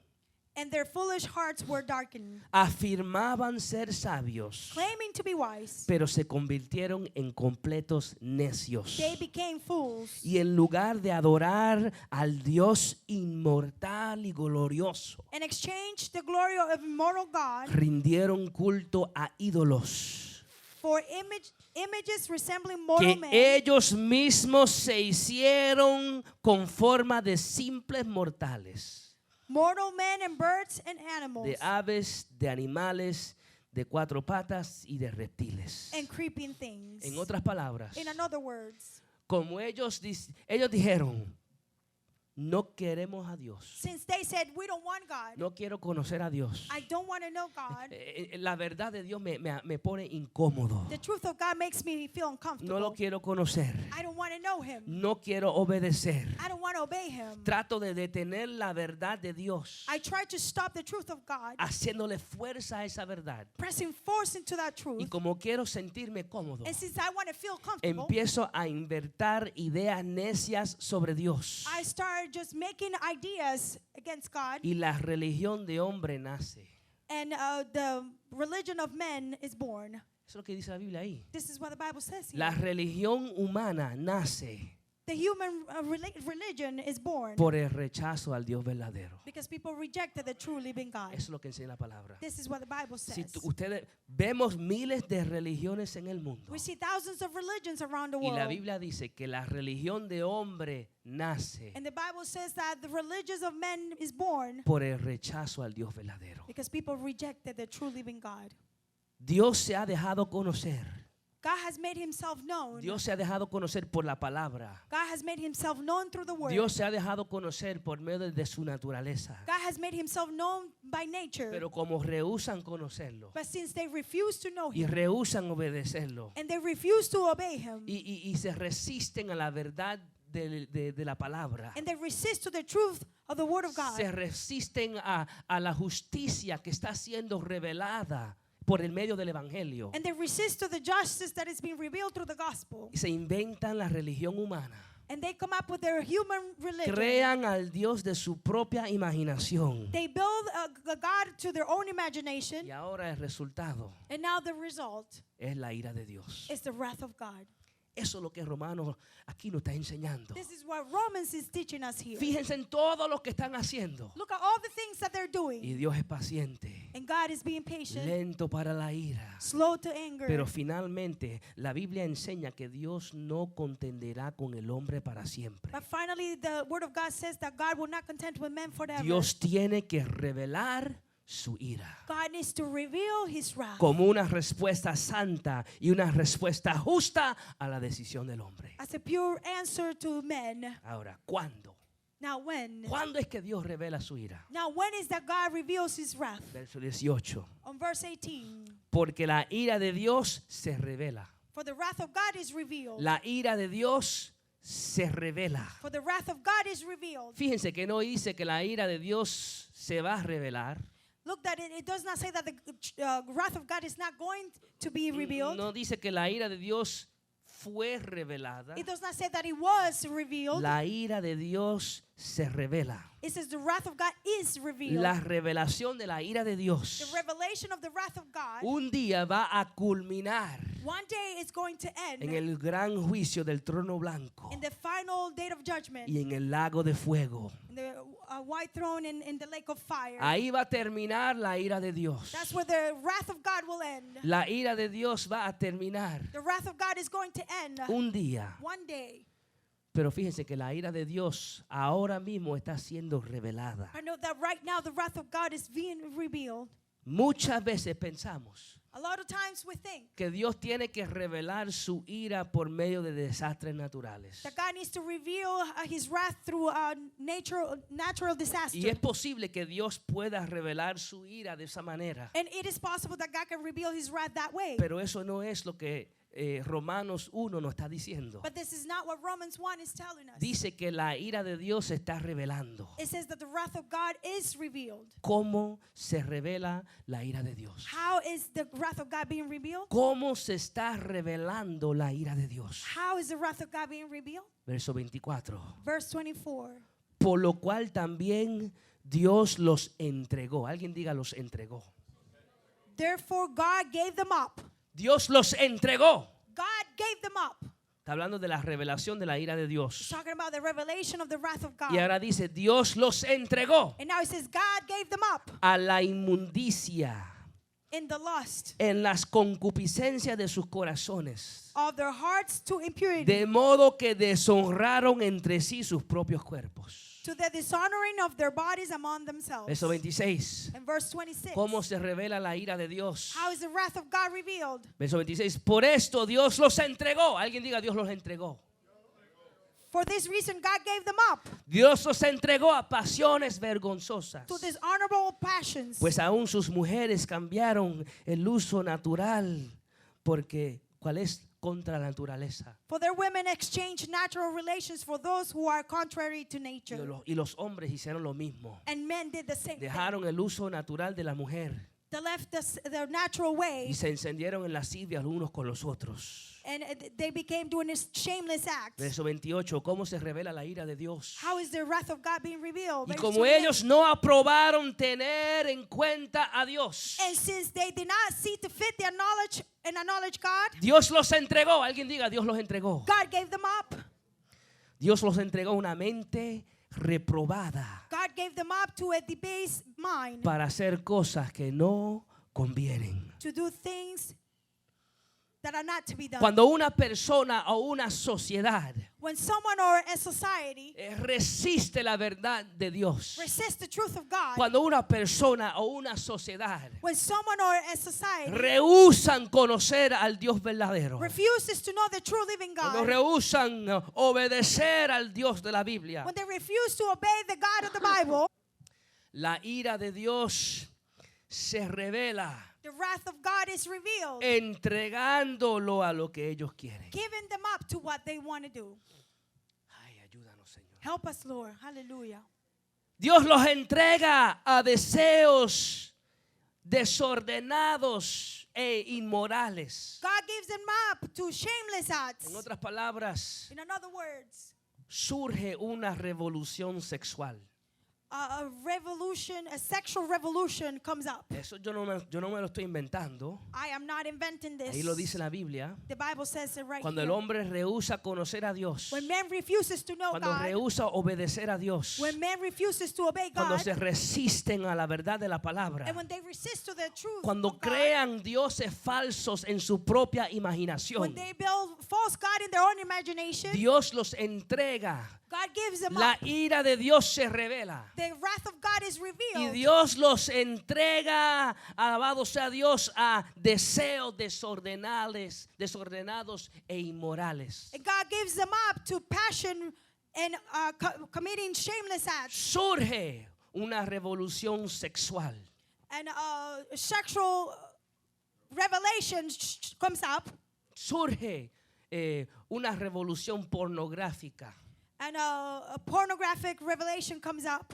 And their foolish hearts were darkened. Afirmaban ser sabios, Claiming to be wise, pero se convirtieron en completos necios. they became fools. Y en lugar de adorar al Dios inmortal y glorioso, And exchanged the glory of immortal God rindieron culto a ídolos For images resembling mortal que men, ellos mismos se hicieron con forma de simples mortales, mortal men and birds and animals, de aves, de animales, de cuatro patas y de reptiles. and creeping things. En otras palabras, In other words, como ellos dijeron, no queremos a Dios, since they said, we don't want God, no quiero conocer a Dios, I don't want to know God, la verdad de Dios me pone incómodo, the truth of God makes me feel no uncomfortable. lo quiero conocer, I don't want to know Him. no quiero obedecer, I don't want to obey Him. trato de detener la verdad de Dios, I try to stop the truth of God, haciéndole fuerza a esa verdad. pressing force into that Y truth. como quiero sentirme cómodo, And since I want to feel comfortable, empiezo a inventar ideas necias sobre Dios. I start just making ideas against God, Y la religión de hombre nace. and the religion of men is born. Eso es lo que dice la Biblia ahí. This is what the Bible says here. La religión humana nace The human religion is born por el rechazo al Dios verdadero. because people rejected the true living God. Eso es lo que enseña la palabra. This is what the Bible Si says. ustedes vemos miles de religiones en el mundo, We see thousands of religions around the y la world. Biblia dice que la religión de hombre nace And the Bible says that the religion of men is born por el rechazo al Dios verdadero. because people rejected the true living God. Dios se ha dejado conocer. God has made Himself known. Dios se ha dejado conocer por la palabra. God has made Himself known through the Word. Dios se ha dejado conocer por medio de su naturaleza. God has made Himself known by nature. Pero como rehúsan conocerlo But since they refuse to know y Him rehúsan obedecerlo and they refuse to obey Him y se resisten a la verdad de la palabra, and they resist to the truth of the Word of God, se resisten a la justicia que está siendo revelada por el medio del evangelio, and they resist to the justice that is being revealed through the gospel, y se inventan la religión humana, and they come up with their human religion. crean al Dios de su propia imaginación, They build a God to their own imagination, y ahora el resultado and now the result es la ira de Dios. is the wrath of God. Eso es lo que Romanos aquí nos está enseñando. This is what Romans is teaching us here. Fíjense en todo lo que están haciendo. Look at all the things that they're Y doing. Dios es paciente, And God is being patient, lento para la ira. slow to anger. Pero finalmente la Biblia enseña que Dios no contenderá con el hombre para siempre. But finally, the Word of God says that God will not content with men forever. Dios tiene que revelar su ira God needs to reveal His wrath como una respuesta santa y una respuesta justa a la decisión del hombre. as a pure answer to men. Ahora, ¿cuándo? Now when? ¿Cuándo es que Dios revela su ira? Now when is that God reveals His wrath? Verso 18. On verse 18. Porque la ira de Dios se revela. For the wrath of God is revealed. La ira de Dios se revela. For the wrath of God is revealed. Fíjense que no dice que la ira de Dios se va a revelar. Look, that it does not say that the wrath of God is not going to be revealed. No dice que la ira de Dios fue revelada. It does not say that it was revealed. La ira de Dios se revela. It says the wrath of God is revealed. La revelación de la ira de The Dios revelation of the wrath of God un día va a culminar one day is going to end en el gran juicio del trono blanco in the final date of judgment, y en el lago de fuego. in the white throne in the lake of fire. Ahí va a terminar la ira de Dios. That's where the wrath of God will end. La ira de Dios va a terminar The wrath of God is going to end un día. one day. Pero fíjense que la ira de Dios ahora mismo está siendo revelada. I know that right now the wrath of God is being revealed. Muchas veces pensamos A lot of times we think que Dios tiene que revelar su ira por medio de desastres naturales. that God needs to reveal His wrath through natural disaster. Y es posible que Dios pueda revelar su ira de esa manera. And it is possible that God can reveal His wrath that way. Pero eso no es lo que Romanos 1 nos está diciendo. But this is not what Romans 1 is telling us. Dice que la ira de Dios se está revelando. It says that the wrath of God is revealed. ¿Cómo se revela la ira de Dios? How is the wrath of God being revealed? ¿Cómo se está revelando la ira de Dios? How is the wrath of God being revealed? Verso 24. Verse 24. Por lo cual también Dios los entregó. Alguien diga los entregó. Therefore God gave them up. Dios los entregó. God gave them up. Está hablando de la revelación de la ira de He's Dios. talking about the revelation of the wrath of God. Y ahora dice, Dios los entregó And now he says God gave them up a la inmundicia in the lust en las concupiscencias de sus corazones, of their hearts to impurity, de modo que deshonraron entre sí sus propios cuerpos. to the dishonoring of their bodies among themselves. Verso 26. In verse 26, ¿Cómo se revela la ira de Dios? how is the wrath of God revealed? Verso 26. Por esto Dios los entregó. Alguien diga, Dios los entregó. For this reason, God gave them up Dios los entregó a pasiones vergonzosas. to dishonorable passions. Pues aún sus mujeres cambiaron el uso natural, porque ¿cuál es? Contra la naturaleza. For their women exchanged natural relations for those who are contrary to nature. Y los hombres hicieron lo mismo. And men did the same thing. Dejaron el uso natural de la mujer They left their natural way, y se encendieron en lascivia los unos con los otros. and they became doing this shameless act. Verso 28. ¿Cómo se revela la ira de Dios? How is the wrath of God being revealed? Y Verse como 28. ellos no aprobaron tener en cuenta a Dios, And since they did not see to fit their knowledge and acknowledge God, Dios los entregó. Alguien diga, Dios los entregó. God gave them up. Dios los entregó a una mente reprobada God gave them up to a debased mind para hacer cosas que no convienen. to do things that are not to be done. Cuando una persona o una sociedad When someone or a society resiste la verdad de Dios, resists the truth of God, cuando una persona o una sociedad when someone or a society rehusan conocer al Dios verdadero, refuses to know the true living cuando God, rehusan obedecer al Dios de la Biblia, when they refuse to obey the God of the Bible, la ira de Dios se revela the wrath of God is revealed, entregándolo a lo que ellos quieren. giving them up to what they want to do. Ay, ayúdanos, Señor. Help us, Lord. Hallelujah. Dios los entrega a deseos desordenados e inmorales. God gives them up to shameless acts. En otras palabras, In other words, surge una revolución sexual. a revolution, a sexual revolution comes up. Eso yo no me lo estoy inventando. I am not inventing this. Ahí lo dice la Biblia. The Bible says it right Cuando el here. hombre rehúsa conocer a Dios, When man refuses to know cuando God, rehúsa obedecer a Dios, when man refuses to obey cuando God, se resisten a la verdad de la palabra, and when they resist to the truth cuando of God, crean dioses falsos en su propia when imaginación, they build false God in their own imagination, Dios los entrega. God gives them La up. ira de Dios se revela. The wrath of God is Y revealed. Dios los entrega, alabado sea Dios, a deseos desordenados e inmorales. And God gives them up to passion and committing shameless acts. Surge una revolución sexual. And sexual revelation comes up. Surge una revolución pornográfica. And a pornographic revelation comes up.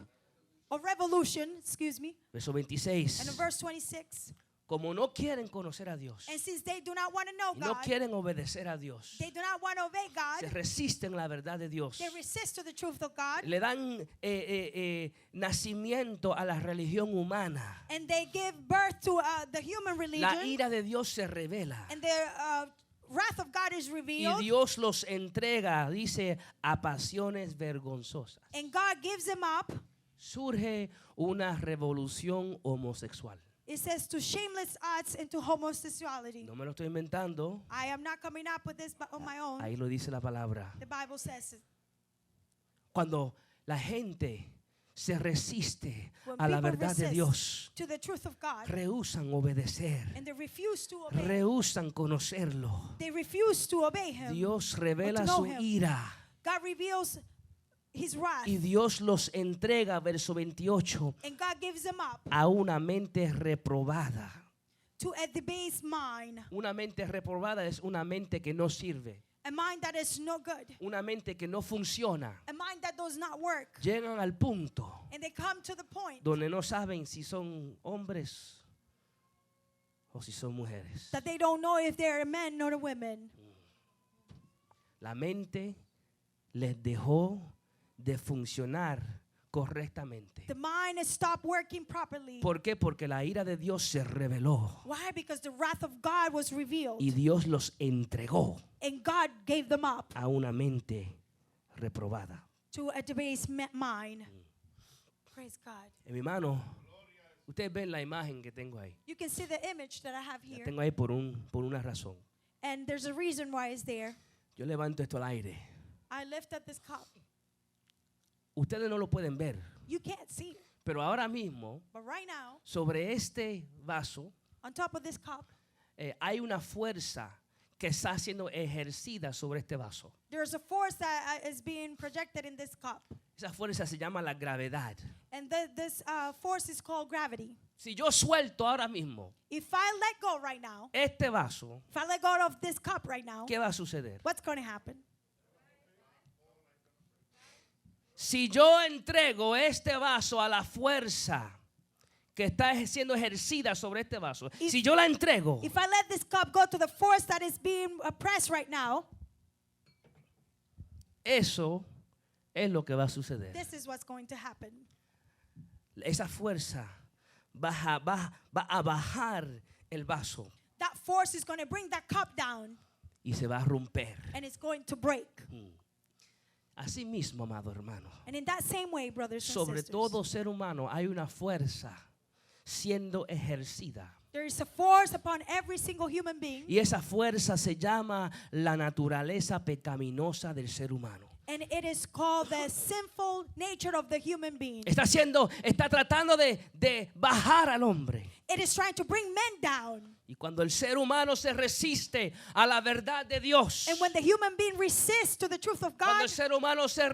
Or revolution, excuse me. Verso And in 26. verse 26. Como no quieren conocer a Dios, And since they do not want to know y no God, quieren obedecer a Dios, they do not want to obey se God, resisten a la verdad de Dios. they resist to the truth of God, Le dan nacimiento a la religión humana. and they give birth to the human La religion, ira de Dios se revela. and the wrath of God is Y revealed, Dios los entrega, dice, a pasiones vergonzosas. and God gives them up. Surge una revolución homosexual. It says to shameless acts and to homosexuality. No me lo estoy inventando. I am not coming up with this on my own. Ahí lo dice la palabra. The Bible says it. Cuando la gente se resiste When a la people verdad de resist Dios, to the truth of God, rehúsan obedecer, and they refuse to obey, rehúsan conocerlo. they refuse to obey Him. Dios revela know su him. ira. God reveals His wrath, Y Dios los entrega, verso 28, and God gives them up a una mente reprobada. to a debased mind, Una mente reprobada es una mente que no sirve, a mind that is no good, una mente que no funciona. a mind that does not work. Llegan al punto And they come to the point donde no saben si son hombres o si son mujeres. that they don't know if they're men or women. La mente les dejó de funcionar correctamente. The mind has stopped working properly. ¿Por qué? Porque la ira de Dios se reveló Why? Because the wrath of God was revealed, y Dios los entregó and God gave them up a una mente reprobada. to a debased mind. Praise God. Mi hermano, Ustedes ven la imagen que tengo ahí. You can see the image that I have La here. tengo ahí por una razón. And there's a reason why it's there. Yo levanto esto al aire. I lift up this cup. Ustedes no lo pueden ver, You can't see it. pero ahora mismo But right now, sobre este vaso on top of this cup, hay una fuerza que está siendo ejercida sobre este vaso. there's a force that is being projected in this cup. Esa fuerza se llama la gravedad. And this force is called gravity. Si yo suelto ahora mismo If I let go right now, este vaso, if I let go of this cup right now, ¿qué va a suceder? what's going to happen? Si yo entrego este vaso a la fuerza que está siendo ejercida sobre este vaso, si yo la entrego, If I let this cup go to the force that is being pressed right now, eso es lo que va a suceder. this is what's going to happen. Esa fuerza va a bajar el vaso That force is going to bring that cup down y se va a romper. and it's going to break. Así mismo, amado hermano, And in that same way, brothers and sobre sisters, todo ser humano hay una fuerza siendo ejercida. there is a force upon every single human being, Y esa fuerza se llama la naturaleza pecaminosa del ser humano. and it is called the sinful nature of the human being. Está tratando de bajar al hombre. It is trying to bring men down. Y cuando el ser humano se resiste a la verdad de Dios, And when the human being resists to the truth of cuando God, el ser humano se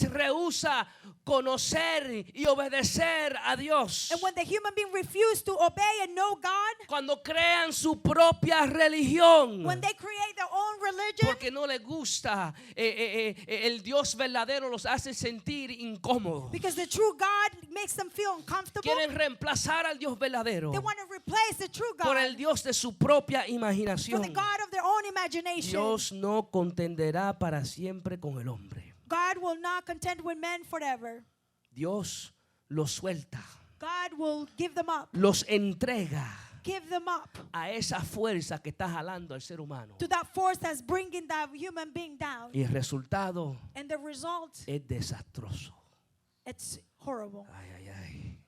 rehúsa conocer y obedecer a Dios, and when the human being refuses to obey and know God, cuando crean su propia religión, when they create their own religion, porque no les gusta el Dios verdadero, los hace sentir incómodos. because the true God makes them feel uncomfortable, Quieren reemplazar al Dios verdadero they want to replace the true por God el Dios de su propia for the imaginación. God of their own imagination. Dios no contenderá para siempre con el hombre. God will not contend with men forever. Dios los suelta, God will give them up, los entrega give them up a esa fuerza que está jalando al ser humano. to that force that's bringing that human being down. Y el resultado And the result, es desastroso. it's horrible. Ay, ay, ay.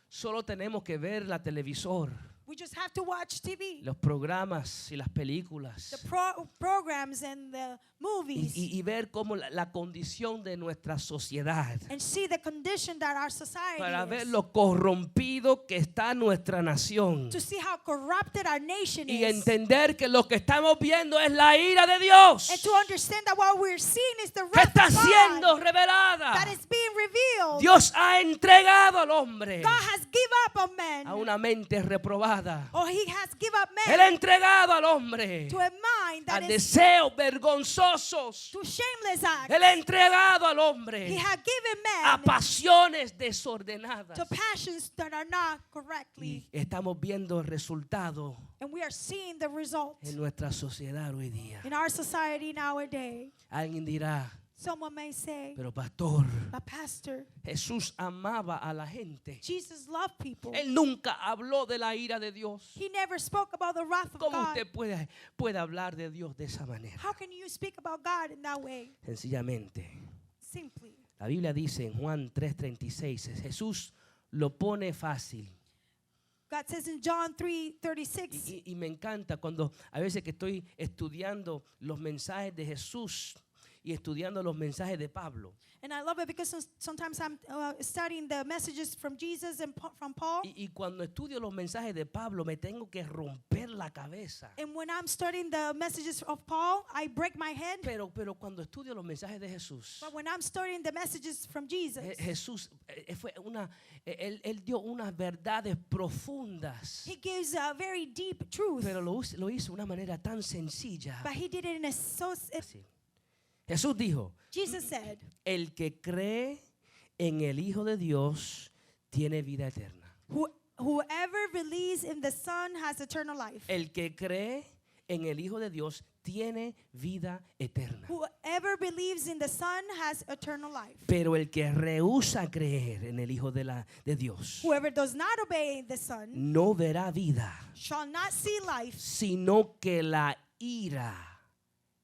Solo tenemos que ver la televisor, We just have to watch TV, los programas y las películas the programs and the movies, y ver cómo la condición de nuestra sociedad, and see the condition that our society para ver is, lo corrompido que está nuestra nación to see how corrupted our nation y is, entender que lo que estamos viendo es la ira de Dios and to understand that what we're seeing is the que wrath está of siendo God revelada. that is being revealed. Dios ha entregado al hombre God has given up on men, a una mente reprobada. or He has given up Él men ha entregado al hombre to a mind a that is deseos vergonzosos. to shameless acts. Él ha entregado al He hombre has given a men pasiones desordenadas. to passions that are not correctly. Y estamos viendo el resultado And we are seeing the result en nuestra sociedad hoy día. in our society nowadays. Alguien dirá, Someone may say, pero pastor, but Pastor, Jesús amaba a la gente. Jesus loved people. Él nunca habló de la ira de Dios. He never spoke about the wrath of ¿Cómo God. usted puede hablar de Dios de esa manera? How can you speak about God in that way? Sencillamente, Simply. la Biblia dice en Juan 3:36, Jesús lo pone fácil. God says in John 3:36, Y me encanta cuando a veces que estoy estudiando los mensajes de Jesús y estudiando los mensajes de Pablo. and I love it because sometimes I'm studying the messages from Jesus and from Paul. Y cuando estudio los mensajes de Pablo me tengo que romper la cabeza. And when I'm studying the messages of Paul, I break my head. Pero cuando estudio los mensajes de Jesús, But when I'm studying the messages from Jesus, Jesús él dio unas verdades profundas. He gives a very deep truth. Pero lo hizo de una manera tan sencilla. But He did it in a Así. Jesús dijo, Jesus said, el que cree en el Hijo de Dios tiene vida eterna. whoever believes in the Son has eternal life. El que cree en el Hijo de Dios tiene vida eterna. Whoever believes in the Son has eternal life. Pero el que rehúsa creer en el Hijo de Dios Whoever does not obey the Son no verá vida, shall not see life, sino que la ira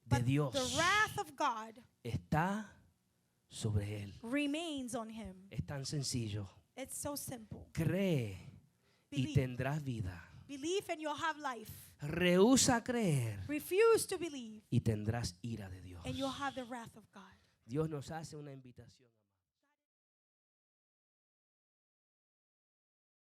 de but Dios the wrath of God está sobre él. remains on him. Es tan sencillo. It's so simple. Cree y Believe. tendrás vida. Believe and you'll have life. Rehúsa creer Refuse to believe y tendrás ira de Dios. and you'll have the wrath of God. Dios nos hace una invitación.